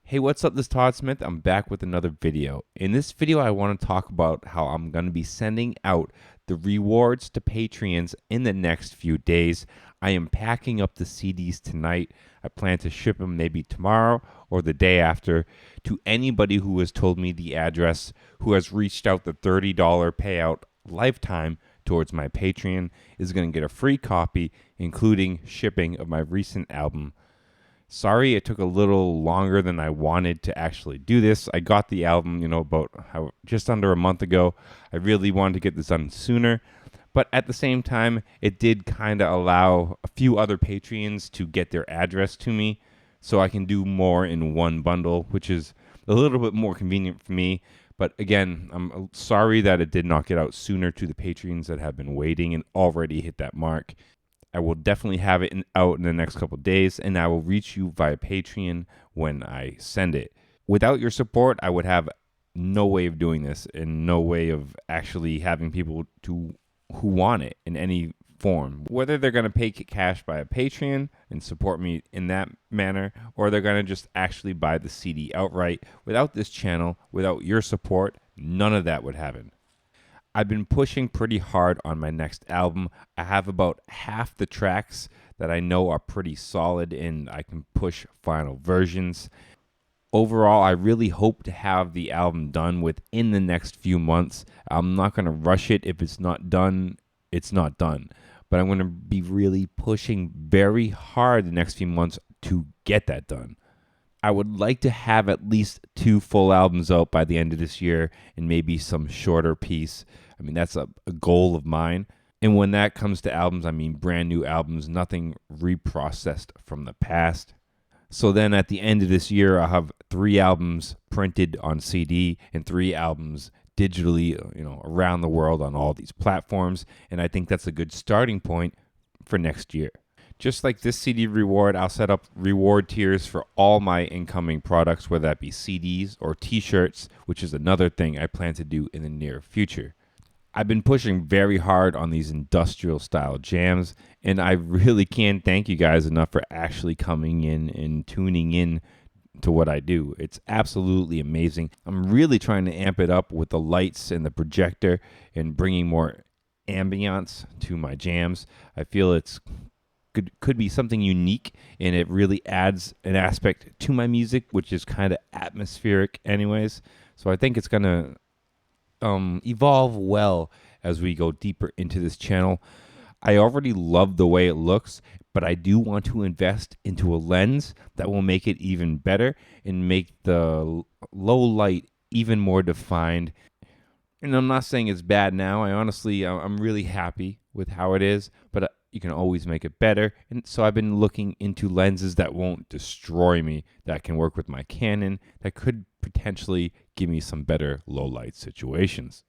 Hey, what's up? This is Todd Smith. I'm back with another video. In this video, I want to talk about how I'm going to be sending out the rewards to Patreons in the next few days. I am packing up the CDs tonight. I plan to ship them maybe tomorrow or the day after to anybody who has told me the address, who has reached out the $30 payout lifetime towards my Patreon, is going to get a free copy, including shipping of my recent album. Sorry, it took a little longer than I wanted to actually do this. I got the album, about just under a month ago. I really wanted to get this done sooner. But at the same time, it did kind of allow a few other Patreons to get their address to me so I can do more in one bundle, which is a little bit more convenient for me. But again, I'm sorry that it did not get out sooner to the Patreons that have been waiting and already hit that mark. I will definitely have it out in the next couple of days, and I will reach you via Patreon when I send it. Without your support, I would have no way of doing this and no way of actually having people who want it in any form. Whether they're going to pay cash by a Patreon and support me in that manner, or they're going to just actually buy the CD outright. Without this channel, without your support, none of that would happen. I've been pushing pretty hard on my next album. I have about half the tracks that I know are pretty solid and I can push final versions. Overall, I really hope to have the album done within the next few months. I'm not going to rush it. If it's not done, it's not done. But I'm going to be really pushing very hard the next few months to get that done. I would like to have at least 2 full albums out by the end of this year and maybe some shorter piece. I mean, that's a goal of mine. And when that comes to albums, I mean brand new albums, nothing reprocessed from the past. So then at the end of this year, I'll have 3 albums printed on CD and 3 albums digitally, around the world on all these platforms. And I think that's a good starting point for next year. Just like this CD reward, I'll set up reward tiers for all my incoming products, whether that be CDs or t-shirts, which is another thing I plan to do in the near future. I've been pushing very hard on these industrial style jams, and I really can't thank you guys enough for actually coming in and tuning in to what I do. It's absolutely amazing. I'm really trying to amp it up with the lights and the projector and bringing more ambiance to my jams. I feel it's could be something unique, and it really adds an aspect to my music, which is kind of atmospheric anyways. So I think it's going to evolve well as we go deeper into this channel. I already love the way it looks, but I do want to invest into a lens that will make it even better and make the low light even more defined. And I'm not saying it's bad now. I'm really happy with how it is, but you can always make it better. And so I've been looking into lenses that won't destroy me, that can work with my Canon, that could potentially give me some better low light situations.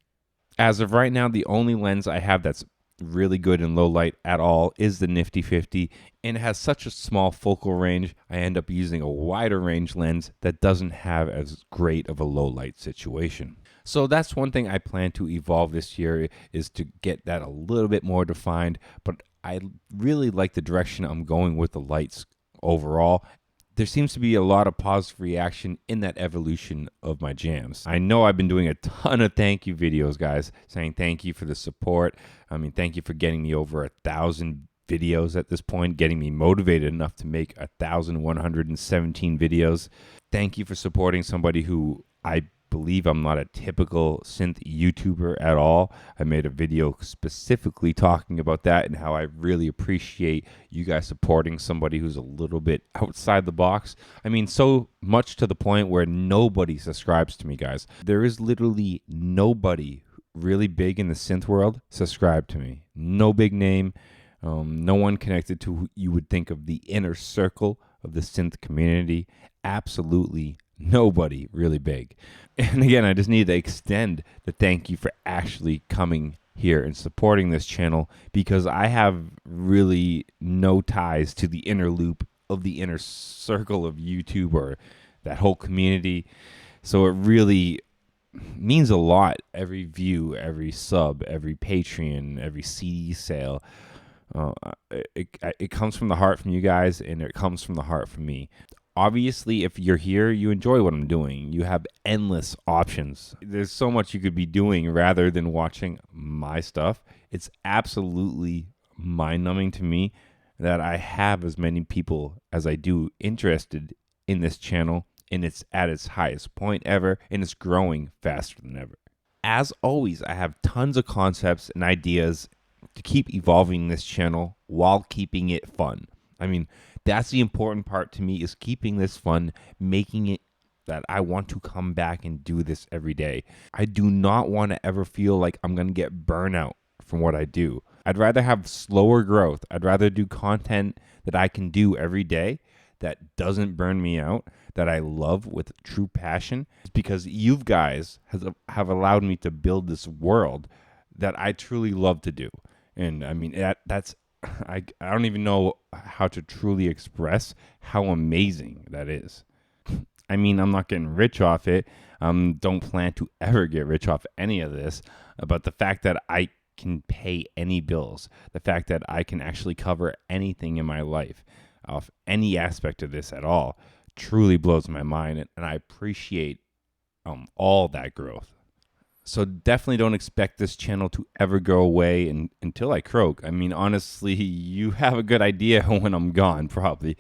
As of right now, the only lens I have that's really good in low light at all is the Nifty 50, and it has such a small focal range. I end up using a wider range lens that doesn't have as great of a low light situation. So that's one thing I plan to evolve this year, is to get that a little bit more defined, but I really like the direction I'm going with the lights overall. There seems to be a lot of positive reaction in that evolution of my jams. I know I've been doing a ton of thank you videos, guys, saying thank you for the support. I mean, thank you for getting me over 1,000 videos at this point, getting me motivated enough to make 1,117 videos. Thank you for supporting somebody who I believe I'm not a typical synth YouTuber at all. I made a video specifically talking about that and how I really appreciate you guys supporting somebody who's a little bit outside the box. I mean, so much to the point where nobody subscribes to me, guys. There is literally nobody really big in the synth world subscribed to me. No big name, no one connected to who you would think of the inner circle of the synth community. Absolutely nobody really big. And again, I just need to extend the thank you for actually coming here and supporting this channel, because I have really no ties to the inner loop of the inner circle of YouTube or that whole community. So it really means a lot. Every view, every sub, every Patreon, every CD sale. It comes from the heart from you guys, and it comes from the heart from me. Obviously, if you're here, you enjoy what I'm doing. You have endless options. There's so much you could be doing rather than watching my stuff. It's absolutely mind-numbing to me that I have as many people as I do interested in this channel, and it's at its highest point ever, and it's growing faster than ever. As always, I have tons of concepts and ideas to keep evolving this channel while keeping it fun. I mean, that's the important part to me, is keeping this fun, making it that I want to come back and do this every day. I do not want to ever feel like I'm going to get burnout from what I do. I'd rather have slower growth. I'd rather do content that I can do every day that doesn't burn me out, that I love with true passion, because you guys have allowed me to build this world that I truly love to do. And I mean, that's I don't even know how to truly express how amazing that is. I mean, I'm not getting rich off it. Don't plan to ever get rich off any of this. But the fact that I can pay any bills, the fact that I can actually cover anything in my life, off any aspect of this at all, truly blows my mind, and I appreciate all that growth. So definitely don't expect this channel to ever go away until I croak. I mean, honestly, you have a good idea when I'm gone, probably.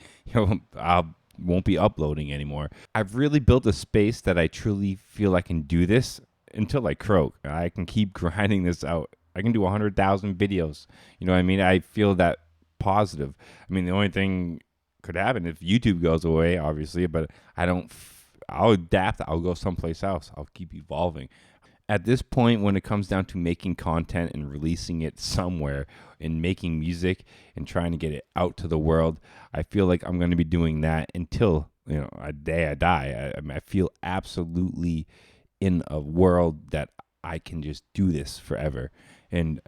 I won't be uploading anymore. I've really built a space that I truly feel I can do this until I croak. I can keep grinding this out. I can do 100,000 videos. You know what I mean? I feel that positive. I mean, the only thing could happen if YouTube goes away, obviously, but I'll adapt. I'll go someplace else. I'll keep evolving. At this point, when it comes down to making content and releasing it somewhere and making music and trying to get it out to the world, I feel like I'm going to be doing that until, a day I die. I feel absolutely in a world that I can just do this forever. And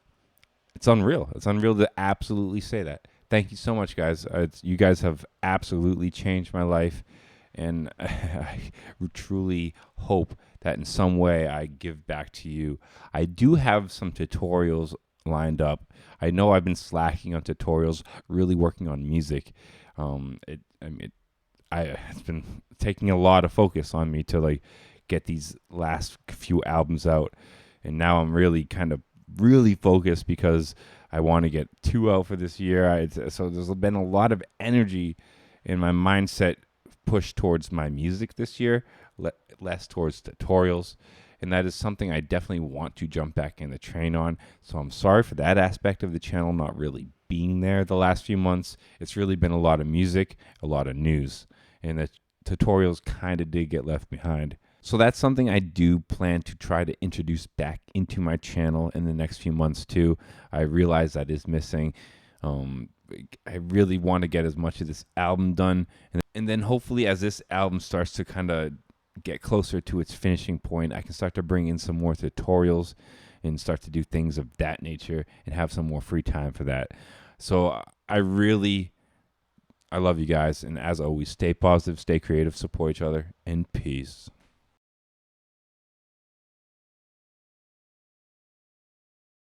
it's unreal. It's unreal to absolutely say that. Thank you so much, guys. You guys have absolutely changed my life. And I truly hope that in some way I give back to you. I do have some tutorials lined up. I know I've been slacking on tutorials, really working on music. It's been taking a lot of focus on me to get these last few albums out. And now I'm really really focused because I want to get 2 out for this year. So there's been a lot of energy in my mindset push towards my music this year, less towards tutorials, and that is something I definitely want to jump back in the train on. So I'm sorry for that aspect of the channel not really being there the last few months. It's really been a lot of music, a lot of news, and the tutorials kind of did get left behind. So that's something I do plan to try to introduce back into my channel in the next few months too. I realize that is missing. I really want to get as much of this album done, and then hopefully as this album starts to kind of get closer to its finishing point, I can start to bring in some more tutorials and start to do things of that nature and have some more free time for that. So I love you guys, and as always, stay positive, stay creative, support each other, and peace.